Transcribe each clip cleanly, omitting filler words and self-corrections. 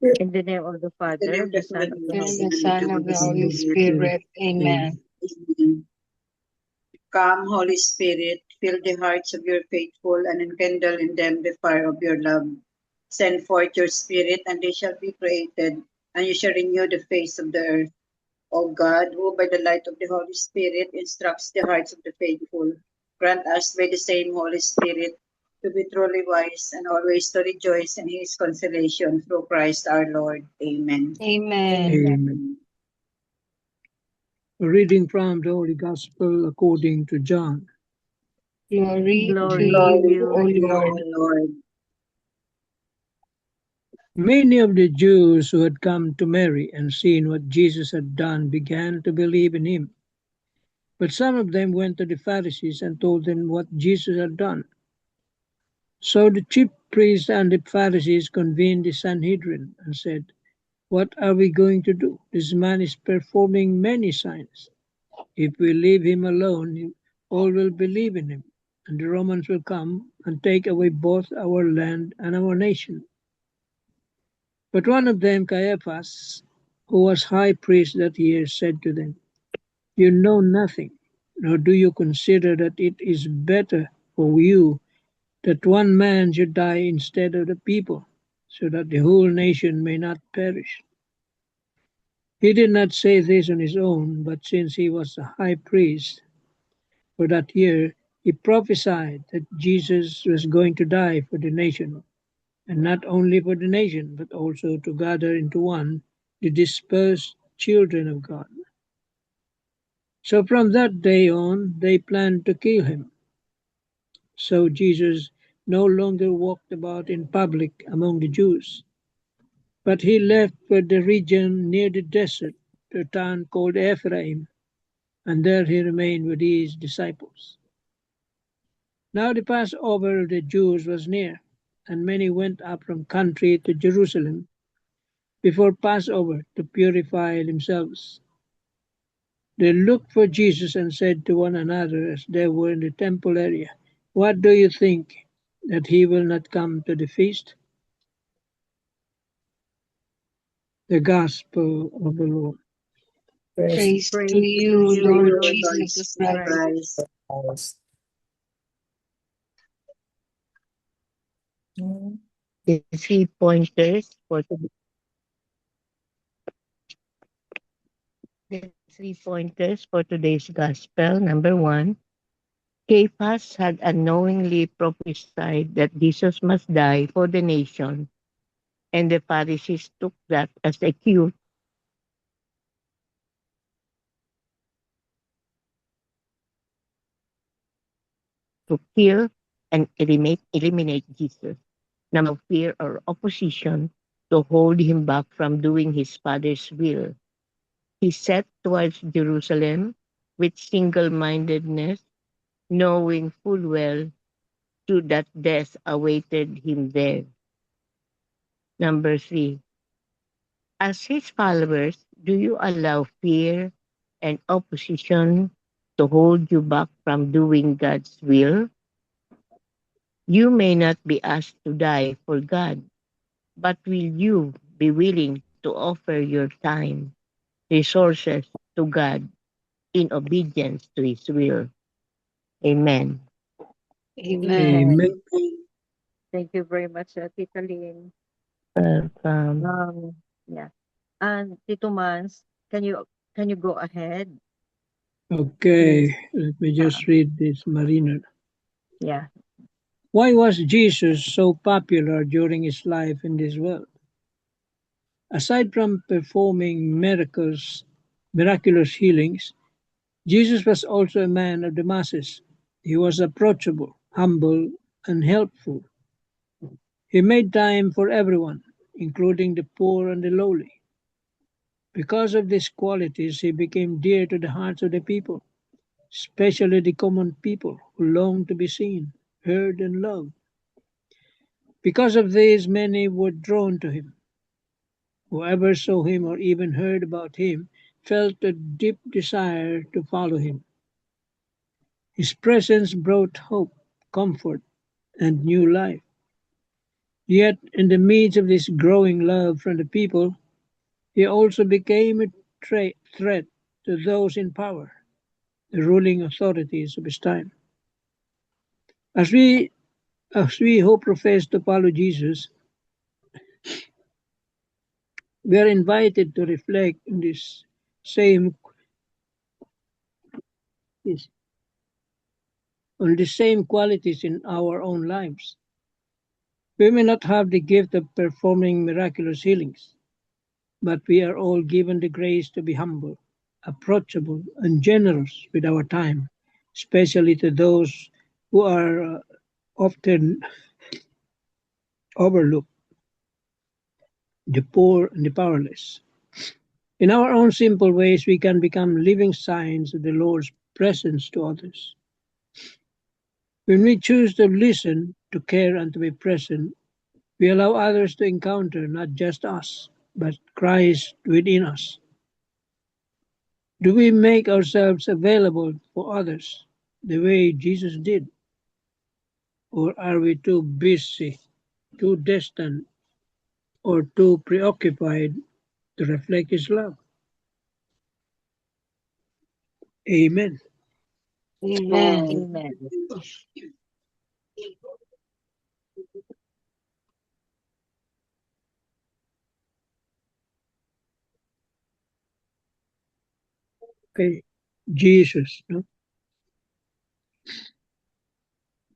In the name of the In the Father, name of of the the Son, Father, of the and Holy and the of Son the of the Holy Holy Spirit. Spirit. Amen. Amen. Come, Holy Spirit, fill the hearts of your faithful and enkindle in them the fire of your love. Send forth your Spirit, and they shall be created, and you shall renew the face of the earth. O God, who by the light of the Holy Spirit instructs the hearts of the faithful, grant us by the same Holy Spirit to be truly wise and always to rejoice in his consolation through Christ our Lord. Amen. Amen. Amen. A reading from the Holy Gospel according to John. Glory to Glory to you, Glory O you, to you, Lord. O Lord. Many of the Jews who had come to Mary and seen what Jesus had done began to believe in him. But some of them went to the Pharisees and told them what Jesus had done. So the chief priests and the Pharisees convened the Sanhedrin and said, "What are we going to do? This man is performing many signs. If we leave him alone, all will believe in him, and the Romans will come and take away both our land and our nation." But one of them, Caiaphas, who was high priest that year, said to them, "You know nothing, nor do you consider that it is better for you that one man should die instead of the people, so that the whole nation may not perish." He did not say this on his own, but since he was a high priest for that year, he prophesied that Jesus was going to die for the nation, and not only for the nation, but also to gather into one the dispersed children of God. So from that day on, they planned to kill him. So Jesus no longer walked about in public among the Jews, but he left for the region near the desert, to a town called Ephraim, and there he remained with his disciples. Now the Passover of the Jews was near, and many went up from country to Jerusalem before Passover to purify themselves. They looked for Jesus and said to one another as they were in the temple area, "What do you think, that he will not come to the feast?" The Gospel of the Lord. Praise to praise to you, To you, Lord you, Lord Lord Jesus Jesus Jesus Christ. Christ. Christ. The three pointers for today's gospel. Number one, Caiaphas had unknowingly prophesied that Jesus must die for the nation, and the Pharisees took that as a cue to kill and eliminate Jesus. Fear or opposition to hold him back from doing his Father's will. He set towards Jerusalem with single-mindedness, knowing full well to that death awaited him there. Number three, as his followers, do you allow fear and opposition to hold you back from doing God's will? You may not be asked to die for God, but will you be willing to offer your time, resources to God in obedience to his will? Amen. Amen. Amen. Amen. Amen. Thank you very much, Tita Lynn. Welcome. Yeah. And Tito Mans, can you go ahead, please? Okay, let me Uh, just read this, Marina. yeah. Why was Jesus so popular during his life in this world? Aside from performing miraculous healings, Jesus was also a man of the masses. He was approachable, humble, and helpful. He made time for everyone, including the poor and the lowly. Because of these qualities, he became dear to the hearts of the people, especially the common people who longed to be seen, heard, and loved. Because of this, many were drawn to him. Whoever saw him or even heard about him felt a deep desire to follow him. His presence brought hope, comfort, and new life. Yet, in the midst of this growing love from the people, he also became a threat to those in power, the ruling authorities of his time. As we who profess to follow Jesus, we are invited to reflect on this same this, on the same qualities in our own lives. We may not have the gift of performing miraculous healings, but we are all given the grace to be humble, approachable, and generous with our time, especially to those who are often overlooked, the poor and the powerless. In our own simple ways, we can become living signs of the Lord's presence to others. When we choose to listen, to care, and to be present, we allow others to encounter not just us, but Christ within us. Do we make ourselves available for others the way Jesus did? Or are we too busy, too distant, or too preoccupied to reflect His love? Amen. Amen. Amen. Okay, Jesus, no?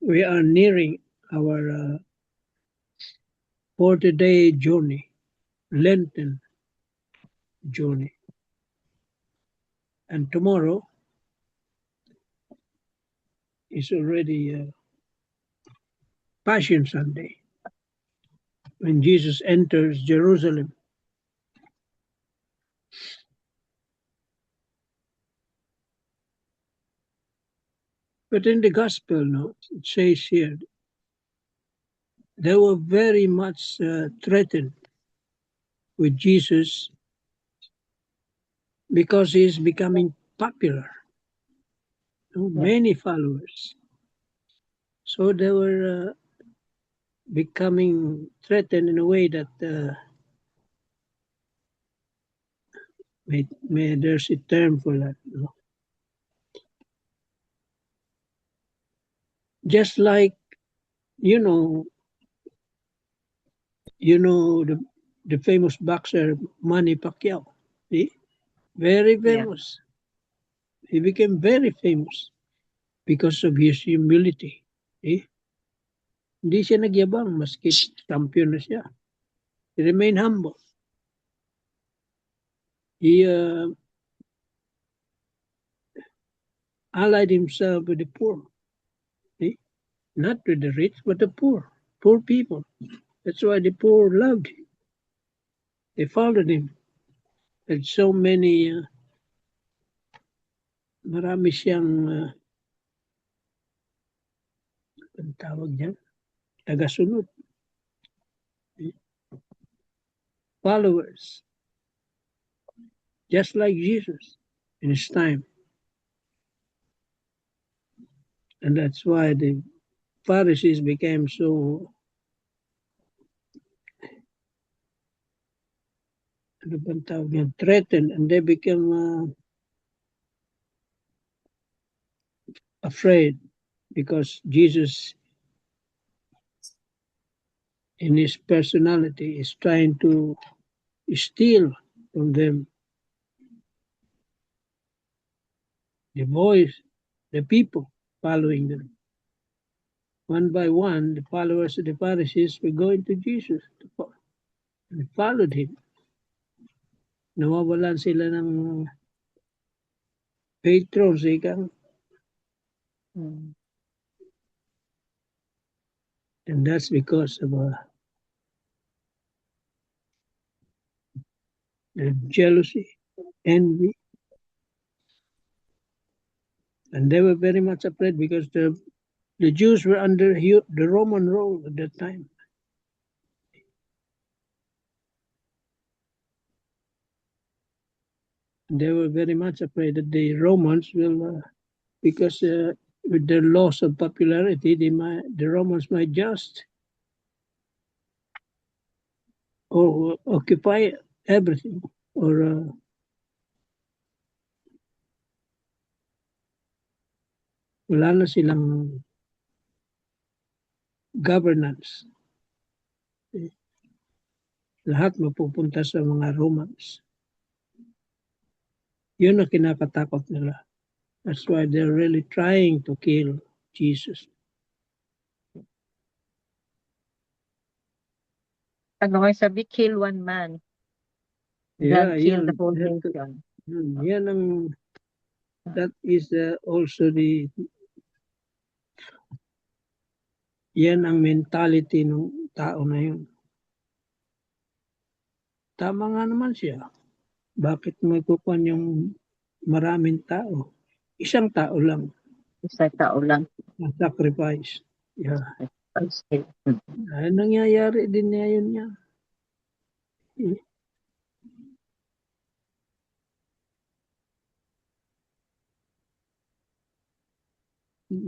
We are nearing our 40-day journey, Lenten journey. And tomorrow is already Passion Sunday, when Jesus enters Jerusalem. But in the Gospel, no, it says here, they were very much threatened with Jesus because he is becoming popular, many followers. So they were becoming threatened in a way that there's a term for that. Just like, you know the famous boxer Manny Pacquiao. See? Very famous. He became very famous because of his humility. See? Hindi siya nagyabang maski champion na siya. He remained humble. He allied himself with the poor. See? Not with the rich, but the poor people. That's why the poor loved him. They followed him. And so many, marami siyang, ang tawag niyan, tagasunod. Followers. Just like Jesus in his time. And that's why the Pharisees became so threatened, and they became afraid because Jesus, in his personality, is trying to steal from them the voice, the people following them. One by one, the followers of the Pharisees were going to Jesus and followed him. Nawawalan sila ng patrons, ika. And that's because of jealousy, envy. And they were very much afraid because the Jews were under the Roman rule at that time. They were very much afraid that the Romans will, because with their loss of popularity, the Romans might just or occupy everything, or wala na silang governance. Lahat mapupunta sa mga Romans. Yun ang kinakatakot nila. That's why they're really trying to kill Jesus. Ano nga sabi, kill one man, Yeah, then kill yun. the whole nation. Yan ang, that is also yan ang mentality ng tao na yun. Tama nga naman siya. Bakit may kukuhan yung maraming tao? Isang tao lang Isang tao lang. na sacrifice. Yeah. Okay. Ay, nangyayari din ngayon niya.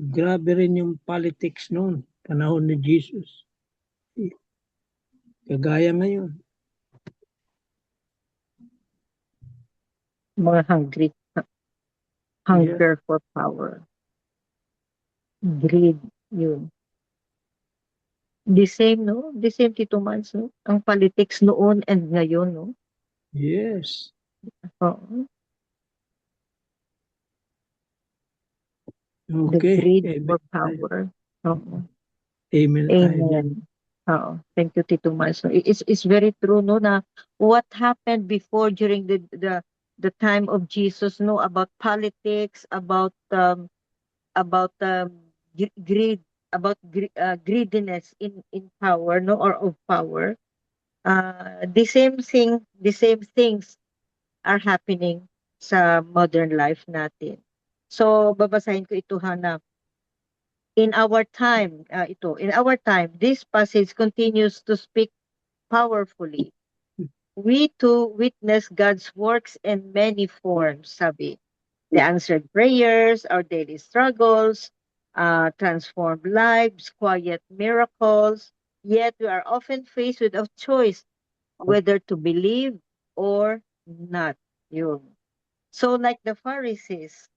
Grabe rin yung politics noon, panahon ni Jesus. Kagaya ngayon. Mga hunger for power. Greed, yun. The same, no? The same, Tito Mans, no? Ang politics noon and ngayon, no? Yes. Oo. The Okay. greed Amen. for power. Oo. Amen. Amen. Oo. Thank you, Tito Mans. So, it's very true, no, na what happened before during the time of Jesus, no, about politics, about greed, about greediness in power, no, or of power. The same things are happening sa modern life natin. So babasahin ko ito na in our time, this passage continues to speak powerfully. We too witness God's works in many forms, sabi. The answered prayers, our daily struggles, transformed lives, quiet miracles. Yet we are often faced with a choice whether to believe or not. Yun. So like the Pharisees,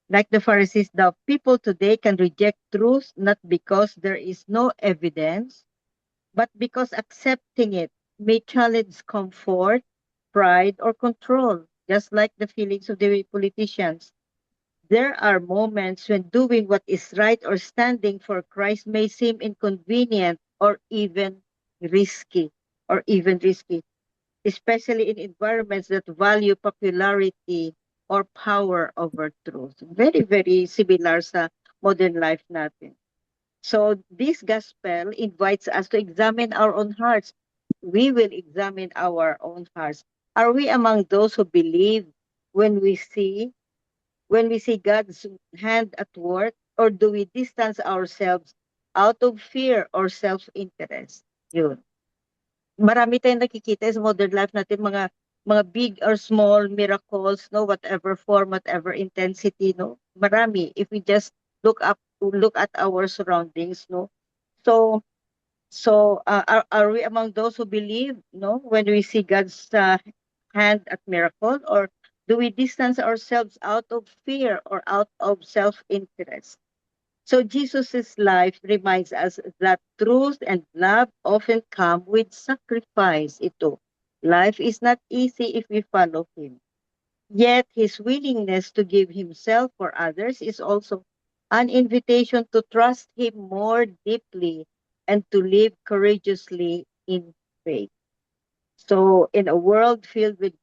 the people today can reject truth not because there is no evidence, but because accepting it may challenge comfort, pride, or control, just like the feelings of the politicians. There are moments when doing what is right or standing for Christ may seem inconvenient or even risky, especially in environments that value popularity or power over truth. Very, very similar sa modern life natin. So this gospel invites us to examine our own hearts. We will examine our own hearts. Are we among those who believe when we see God's hand at work, or do we distance ourselves out of fear or self-interest? Yun. Marami tayong nakikita sa modern life natin, mga big or small miracles, no, whatever form, whatever intensity, no. Marami if we just look at our surroundings, no. So are we among those who believe, no, when we see God's hand at miracle, or do we distance ourselves out of fear or out of self-interest? So Jesus' life reminds us that truth and love often come with sacrifice. Ito, life is not easy if we follow Him. Yet His willingness to give Himself for others is also an invitation to trust Him more deeply and to live courageously in faith. So in a world filled with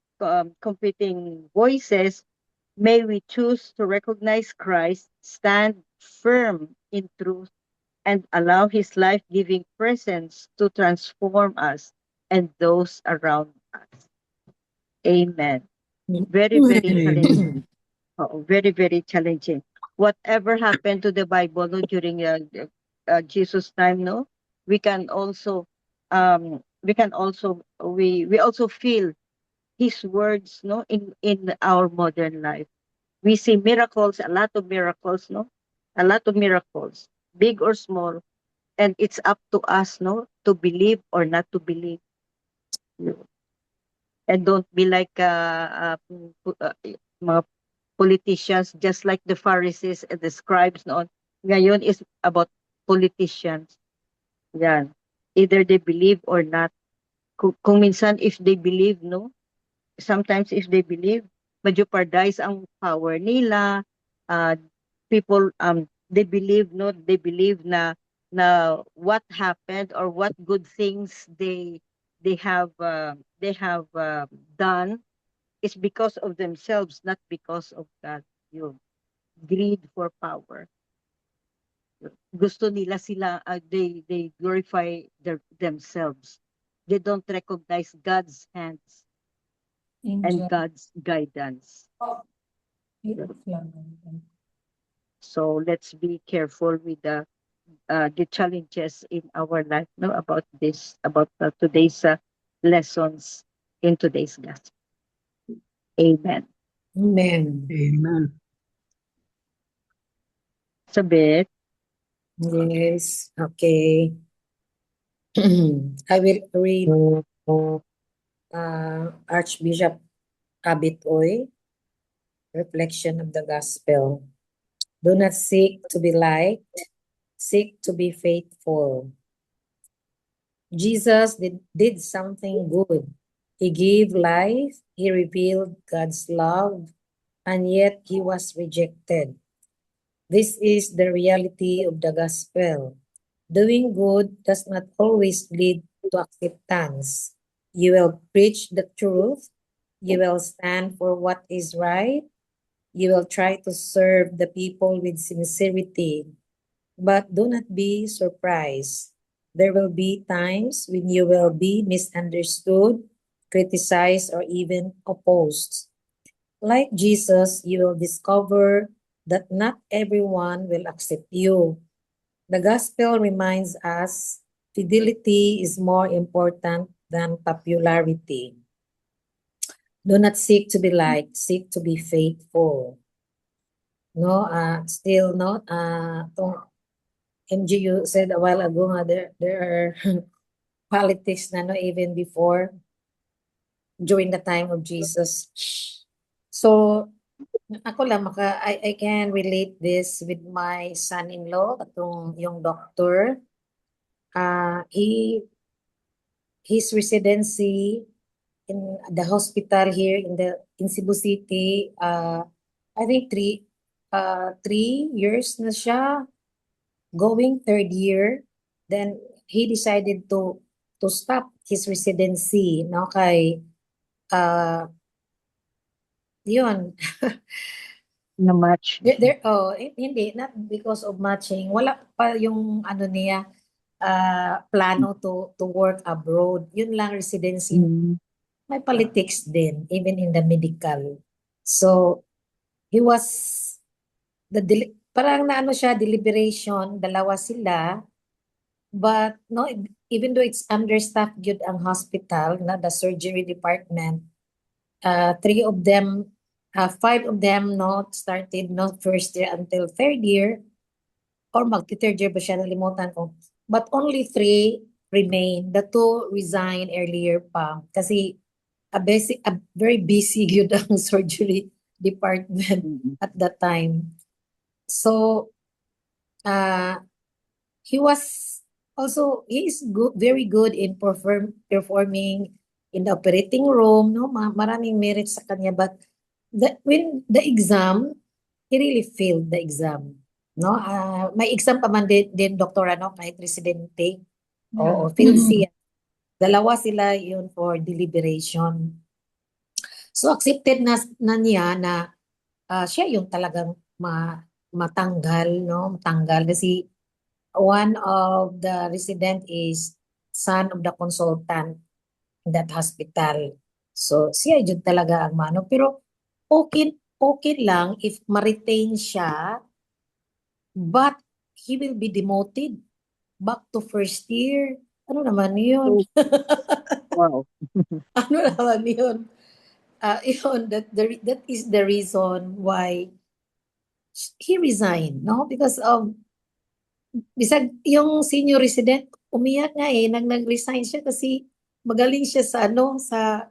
competing voices, may we choose to recognize Christ, stand firm in truth, and allow His life-giving presence to transform us and those around us. Amen. Very, very challenging. Very, very challenging. Whatever happened to the Bible, no, during Jesus' time, no, we also feel His words, no, in our modern life. We see miracles, a lot of miracles, no, a lot of miracles, big or small, and it's up to us, no, to believe or not to believe. And don't be like mga politicians, just like the Pharisees and the scribes noon. Ngayon is about politicians. Yan. Either they believe or not. Kung minsan if they believe, no? Sometimes if they believe, ma-jeopardize ang power nila. People they believe, no? They believe na what happened or what good things they have done is because of themselves, not because of God. Yun. Greed for power. Gusto nila sila, they glorify themselves. They don't recognize God's hands and God's guidance. So let's be careful with the challenges in our life, no, about this, about today's lessons in today's gospel. Amen. Amen. Amen. Sabit. Yes. Okay. I will read Archbishop Abitoy, Reflection of the Gospel. Do not seek to be liked, seek to be faithful. Jesus did something good. He gave life, he revealed God's love, and yet he was rejected. This is the reality of the gospel. Doing good does not always lead to acceptance. You will preach the truth. You will stand for what is right. You will try to serve the people with sincerity. But do not be surprised. There will be times when you will be misunderstood, criticized, or even opposed. Like Jesus, you will discover that not everyone will accept you. The gospel reminds us fidelity is more important than popularity. Do not seek to be liked, seek to be faithful. No, still not. MGU said a while ago, there are politics na, no, even before, during the time of Jesus. So, ako lang, I can relate this with my son-in-law, yung doctor. His residency in the hospital here in Cebu City, I think 3 years na siya, going 3rd year. Then he decided to stop his residency, no, kay yun. Na match. Hindi, not because of matching. Wala pa yung ano niya, plano to work abroad. Yun lang residency. May politics din, even in the medical. So, he was, parang naano siya, deliberation, dalawa sila. But, no, even though it's understaffed yun ang hospital, na the surgery department, 5 of them, no, started, no, 1st year until 3rd year, or magti-3rd year ba siya, nalimutan ko. But only 3 remain. The 2 resigned earlier pa. Kasi a very busy yun ang surgery department at that time. So, he is good, very good in performing in the operating room, no? Maraming merits sa kanya, but when the exam, he really failed the exam, no? May exam pa man din doktora, no, kahit residente. Oo, failed siya. Dalawa sila yun for deliberation. So accepted na niya na siya yung talagang matanggal, no? Matanggal kasi one of the resident is son of the consultant in that hospital. So, siya yun talaga ang mano. Pero, okay lang if ma-retain siya, but he will be demoted back to 1st year. Ano naman yun? Wow. Ano naman yun? Yun, that is the reason why he resigned, no? Because of bisag yung senior resident, umiyak nga nag-resign siya kasi magaling siya sa sa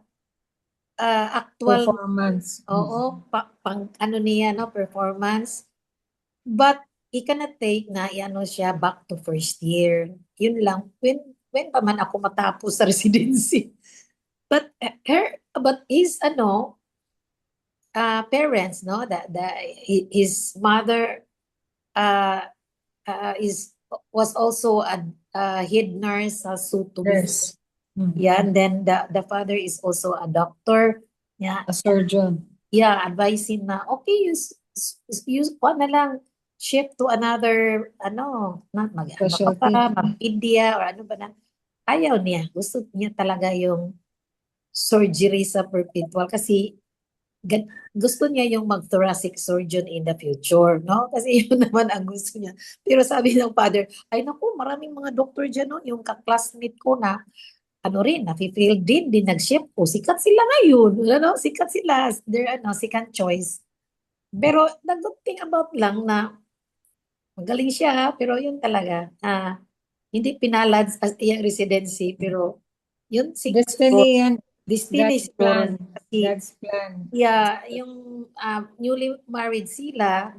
actual, Performance. oo, pang ano niya, no, performance. But he cannot take na ano siya back to first year. Yun lang. When pa man ako matapos sa residency. But but his parents, no, his mother was also a head nurse sa Suto. Nurse. Yeah, and then the father is also a doctor. Yeah, A surgeon. yeah, advising na okay, use na lang, shift to another ano ka Specialty. pa, mag-India or ano ba na. Ayaw niya. Gusto niya talaga yung surgery sa perpetual kasi gusto niya yung mag-thoracic surgeon in the future, no? Kasi yun naman ang gusto niya. Pero sabi ng father, ay naku, maraming mga doctor dyan, no? Yung ka-classmate ko na, nafe-fail din nag-shift ko. Sikat sila ngayon, sikat sila, they're, second choice. Pero the good thing about lang na, magaling siya, pero yun talaga, hindi pinalad as iyang residency, pero yun siguro, Destiny yan. destiny God's siguro. plan. Kasi, God's plan. yeah, yung newly married sila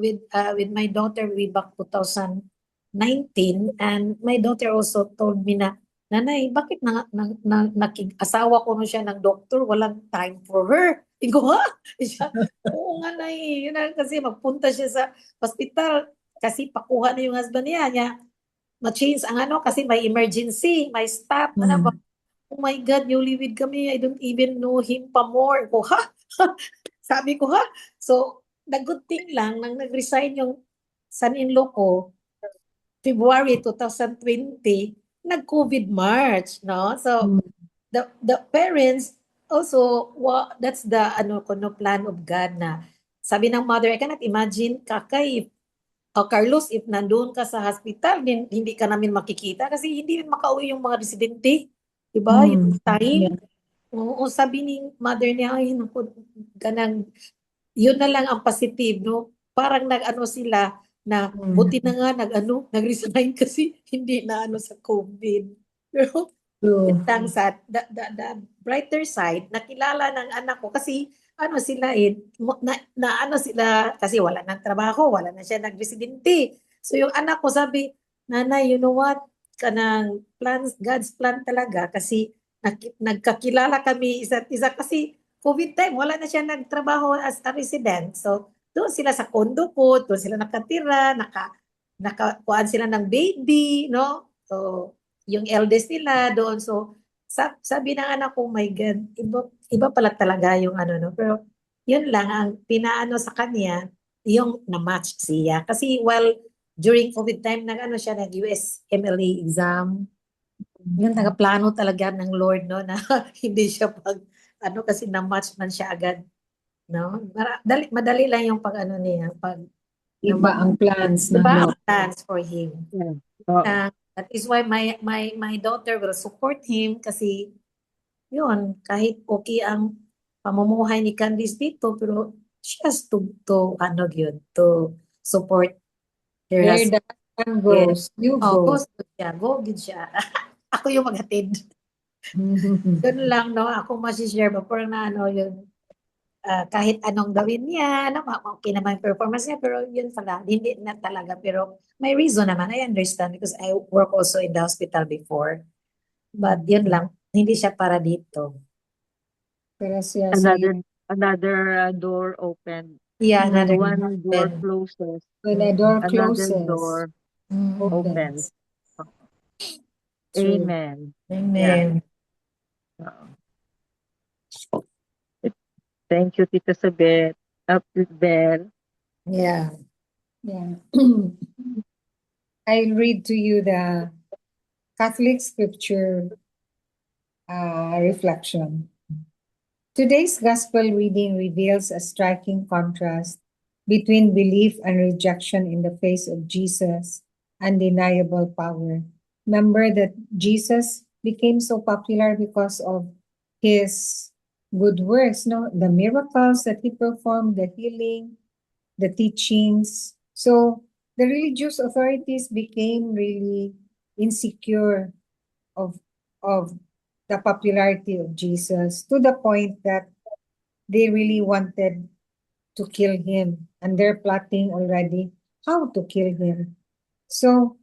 with my daughter way back 2019, and my daughter also told me na, Nanay, bakit nakig-asawa ko na siya ng doktor, walang time for her. Iko, ha? Siya, oo nga, Nay. Yun na, kasi magpunta siya sa hospital kasi pakuha na yung husband niya, ma-change ang kasi may emergency, may staff, ba? Oh my God, newlywed kami. I don't even know him pa more. Ko, ha? Sabi ko, ha? So, the good thing lang, nang nag-resign yung son-in-law ko, February 2020, nag-COVID March, no? So, the parents also, that's the plan of God na, sabi ng mother, I cannot imagine, Kakay, Carlos, if nandoon ka sa hospital, hindi ka namin makikita kasi hindi makauwi yung mga residente. Diba? Yung time. Oo, sabi ni mother niya, ay, naku, yun na lang ang positive, no? Parang sila na buti na nga nag-resign kasi hindi na sa COVID. Pero lang sa the brighter side, nakilala ng anak ko kasi sila sila kasi wala nang trabaho, wala na siya nagresidente. So yung anak ko sabi, Nanay, you know what? Kanang plans, God's plan talaga kasi nagkakilala kami isa't isa kasi COVID time, wala na siya nagtrabaho as a resident. So doon sila sa condo ko, doon sila nakatira, nakakuan sila ng baby, no? So yung eldest nila doon. So sabi ng anak ko, my God, iba pala talaga yung no? Pero yun lang, ang pinaano sa kanya, yung na-match siya. Kasi during COVID time, siya, nag-US MLA exam. Yun, nagaplano talaga ng Lord, no, na hindi siya kasi na-match man siya agad, no? Madali lang yung niya, Iba ang plans ng iba ang Lord. plans for him. Yeah. Oo. That is why my daughter will support him kasi yun, kahit okay ang pamumuhay ni Candice dito, pero she has to yun, to support her Where husband. the sun goes, you go. Go good siya. Ako yung maghatid. Yun lang, no? Ako masishare ba, parang yun, kahit anong gawin niya, okay naman yung performance niya, pero yun pala, hindi na talaga. Pero may reason naman, I understand because I work also in the hospital before. But yun lang, hindi siya para dito. Pero siya Another door open. Yeah, another One door open. closes, when the door another closes, door opens. True. Amen. Amen. Thank you, Tita Sabet. Bell. Yeah. yeah. I'll read to you the Catholic scripture reflection. Today's gospel reading reveals a striking contrast between belief and rejection in the face of Jesus' undeniable power. Remember that Jesus became so popular because of his good works, no? The miracles that he performed, the healing, the teachings. So the religious authorities became really insecure of the popularity of Jesus to the point that they really wanted to kill him, and they're plotting already how to kill him. So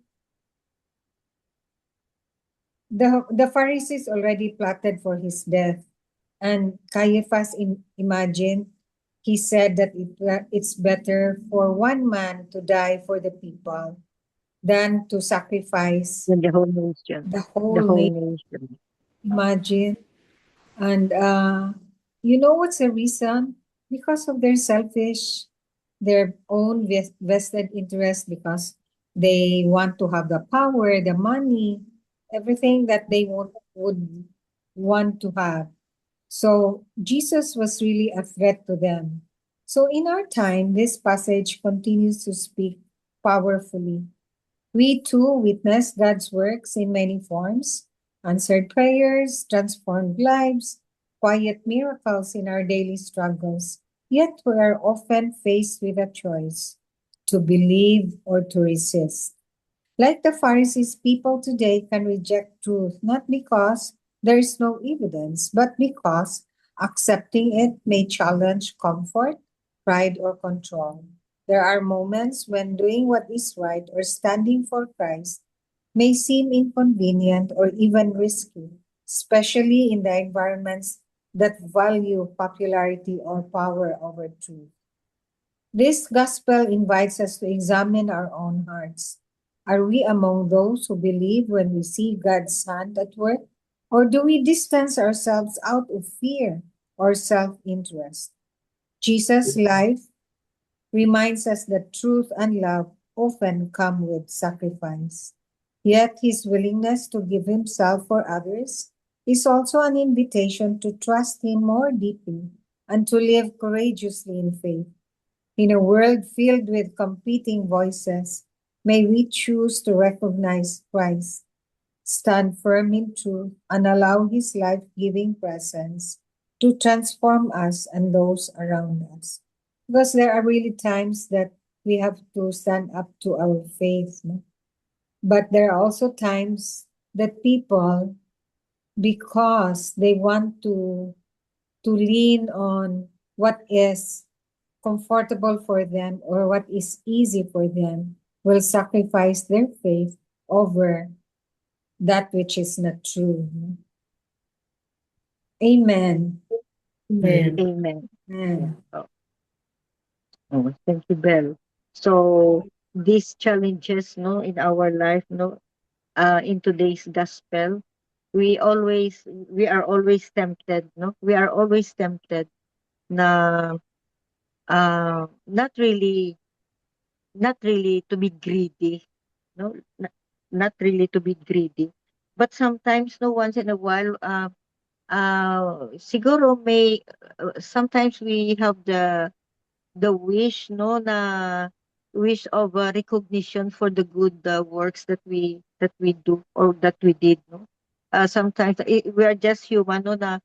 the Pharisees already plotted for his death, and Caiaphas imagined, he said that it's better for one man to die for the people than to sacrifice In the whole nation. the The whole whole nation. nation. Imagine. And you know what's the reason? Because of their own vested interest, because they want to have the power, the money, everything that they would want to have. So Jesus was really a threat to them. So in our time, this passage continues to speak powerfully. We too witness God's works in many forms: answered prayers, transformed lives, quiet miracles in our daily struggles. Yet we are often faced with a choice: to believe or to resist. Like the Pharisees, people today can reject truth not because there is no evidence, but because accepting it may challenge comfort, pride, or control. There are moments when doing what is right or standing for Christ may seem inconvenient or even risky, especially in the environments that value popularity or power over truth. This gospel invites us to examine our own hearts. Are we among those who believe when we see God's hand at work? Or do we distance ourselves out of fear or self interest? Jesus' life reminds us that truth and love often come with sacrifice. Yet his willingness to give himself for others is also an invitation to trust him more deeply and to live courageously in faith. In a world filled with competing voices, may we choose to recognize Christ, stand firm in truth, and allow his life giving presence to transform us and those around us. Because there are really times that we have to stand up to our faith, no? But there are also times that people, because they want to lean on what is comfortable for them or what is easy for them, will sacrifice their faith over that which is not true. Amen. Amen. Amen. Yeah. Amen. Thank you, Bell. So these challenges, no, in our life, no, in today's gospel, we are always tempted, no, we are always tempted na not really to be greedy, no, not really to be greedy, but sometimes, no, once in a while, siguro may sometimes we have the wish, no, na wish of recognition for the good works that we do or that we did, no. Sometimes we are just human, no, na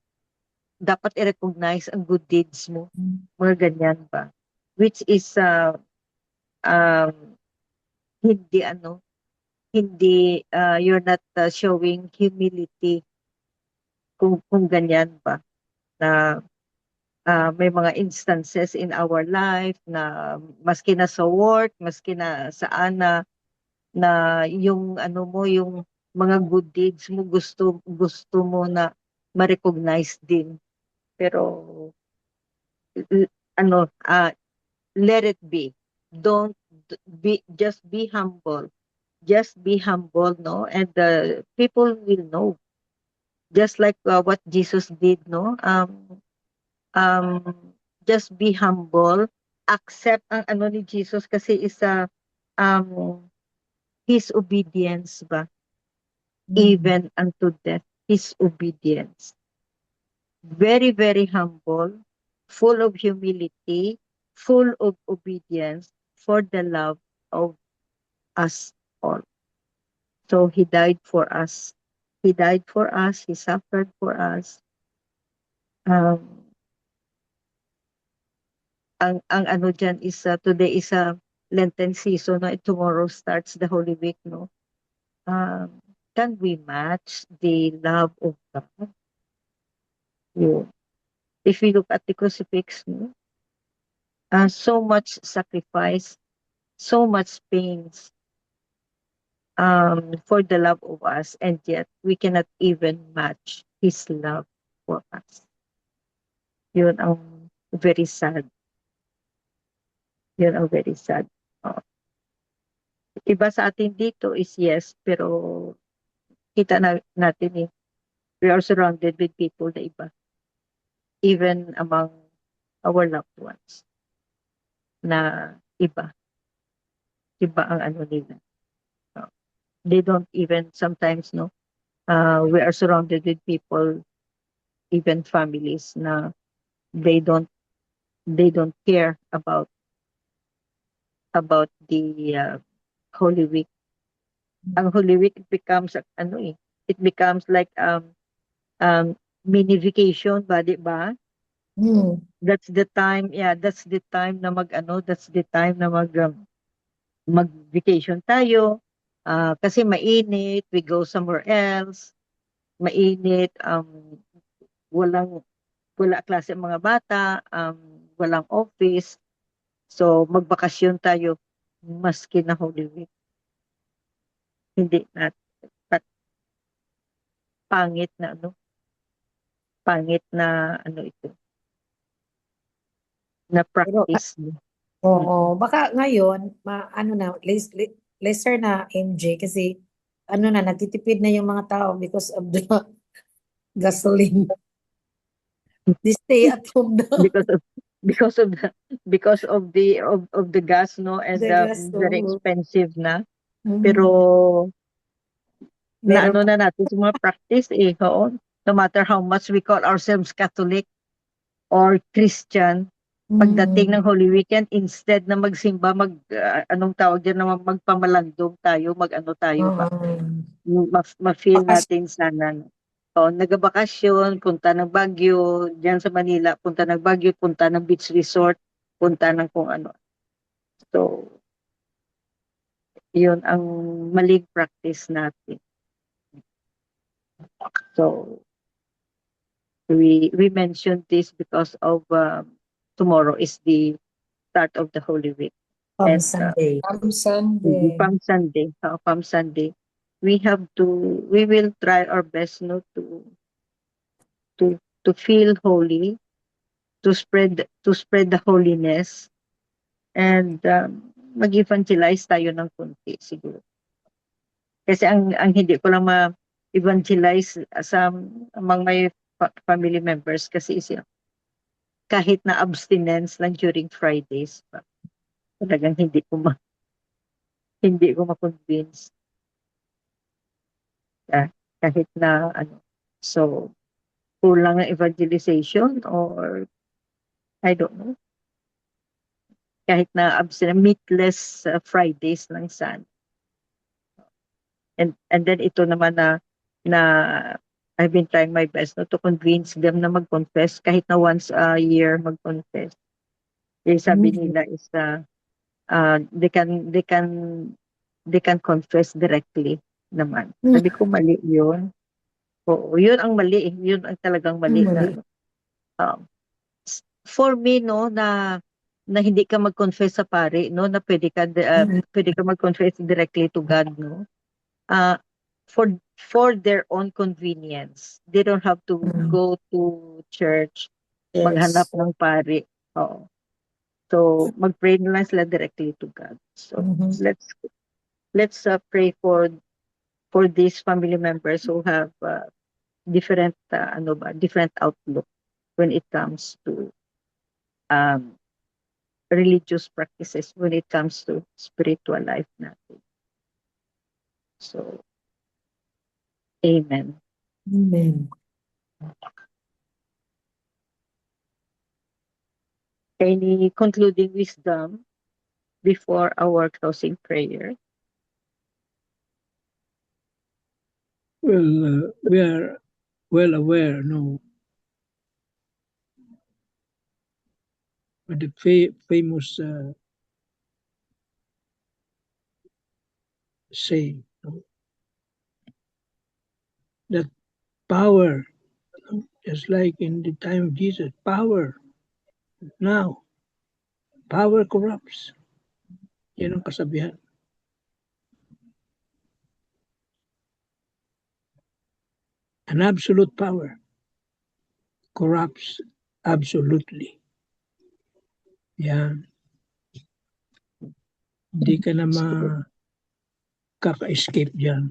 dapat i-recognize ang good deeds mo, mga ganyan ba, which is um, hindi ano, hindi you're not showing humility kung ganyan ba, na may mga instances in our life na maski na sa work, maski na saan na yung ano mo, yung mga good deeds mo gusto mo na ma-recognize din. Pero ano, let it be. Don't be humble. Just be humble, no? And the people will know. Just like what Jesus did, no? Um, just be humble. Accept ang ano ni Jesus kasi isa his obedience ba? Even unto death, his obedience. Very, very humble, full of humility, full of obedience for the love of us all. So he died for us. He died for us. He suffered for us. Ang ano dyan is today is a Lenten season, no? And tomorrow starts the Holy Week, no? can we match the love of God? Yun. If we look at the crucifix, no? So much sacrifice, so much pains for the love of us, and yet we cannot even match His love for us. Yun ang very sad. Yun ang very sad. Oh. Iba sa atin dito is yes, pero kita natin we are surrounded with people na iba. Even among our loved ones na iba. Iba ang ano nila. They don't even sometimes, no, we are surrounded with people, even families, na they don't care about the Holy Week. Ang Holy Week becomes it becomes like mini vacation ba, di ba? That's the time na that's the time na mag-vacation tayo. Kasi mainit, we go somewhere else. Mainit, wala klase ang mga bata, walang office. So, magbakasyon tayo maski na Holy Week. Hindi na, pangit na ito. Na practice. Oo, baka ngayon, lesser na MJ kasi nagtitipid na yung mga tao because of the gasoline. They stay at home na. because of the gas, no, and The gas, very oo. expensive na. Mhm. Pero Meron na natin sa mga practice oo. No matter how much we call ourselves Catholic or Christian, pagdating ng Holy Weekend, instead na magsimba, anong tawag diyan, na magpamalandong tayo, tayo ba? Ma-feel natin sana. Nagbakasyon, punta ng Baguio, diyan sa Manila, punta ng Baguio, punta ng beach resort, punta ng kung ano. So, yun ang maling practice natin. So, we mentioned this because of tomorrow is the start of the Holy Week. Palm And, Sunday. Palm Sunday. Palm Sunday, we will try our best, no, to feel holy, to spread the holiness, and mag-evangelize tayo ng kunti siguro. Kasi ang hindi ko lang ma-evangelize sa among my family members kasi is kahit na abstinence lang during Fridays, talagang hindi ko ma-convince. Kahit na so kulang ang evangelization, or I don't know. Kahit na meatless Fridays lang sana. And then ito naman na I've been trying my best, no, to convince them na mag-confess kahit na once a year mag-confess. Sabi nila is they can confess directly naman. Sabi ko mali 'yun. Oo, 'yun ang mali, 'yun ang talagang mali na for me, no, na hindi ka mag-confess sa pari, no, na pwede ka mag-confess directly to God, no. For their own convenience. They don't have to go to church, maghanap ng pari. Oo. So, mag-pray na lang sila directly to God. So, let's pray for these family members who have different outlook when it comes to religious practices, when it comes to spiritual life natin. So, amen. Amen. Any concluding wisdom before our closing prayer? Well, we are well aware, no, of the famous saying, no? that power, just like in the time of Jesus, power now, power corrupts. Yan ang kasabihan. An absolute power corrupts absolutely. Yan. Hindi ka na kaka-escape dyan.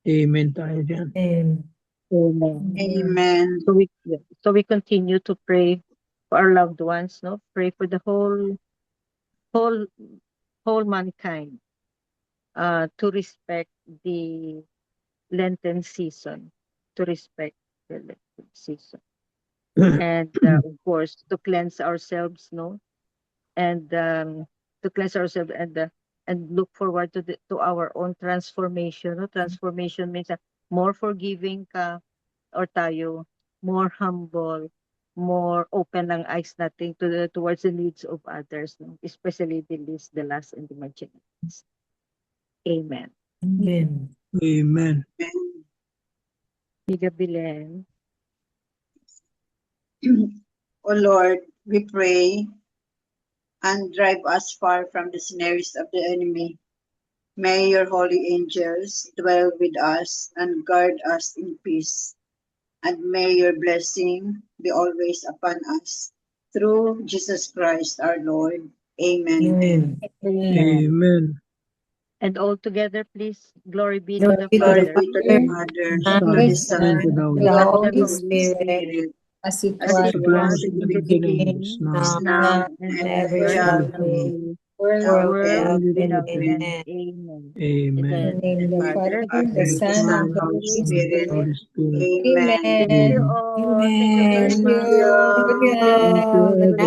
Amen tayo dyan. Amen. Amen. Amen. So we continue to pray for our loved ones, no? Pray for the whole mankind to respect the Lenten season, and of course to cleanse ourselves, no? And to cleanse ourselves and look forward to our own transformation. No? Transformation means more forgiving ka or tayo, more humble, more open ang eyes natin towards the needs of others, no? Especially the least, the last, and the marginalized. Amen. Amen. Amen. Biga Bilen. O Lord, we pray and drive us far from the snares of the enemy. May your holy angels dwell with us and guard us in peace. And may your blessing be always upon us. Through Jesus Christ our Lord. Amen. Amen. Amen. And all together, please, glory be Glory to the be to Glory Father, be to the Father, to the Son, And to the to Holy the the Holy Holy Spirit, Spirit, as it as was it It was was in in the the beginning, is now, now, and and ever ever shall shall be, be, world now world and without without end. end. Amen. Amen. Amen. in the name of the Father, Father, the the Son, Son, and the Holy Holy And the Spirit. Spirit. Holy Spirit. Amen. thank you Amen. all. Thank you very Amen. Thank much. you. Good Thank night. Thank you, Good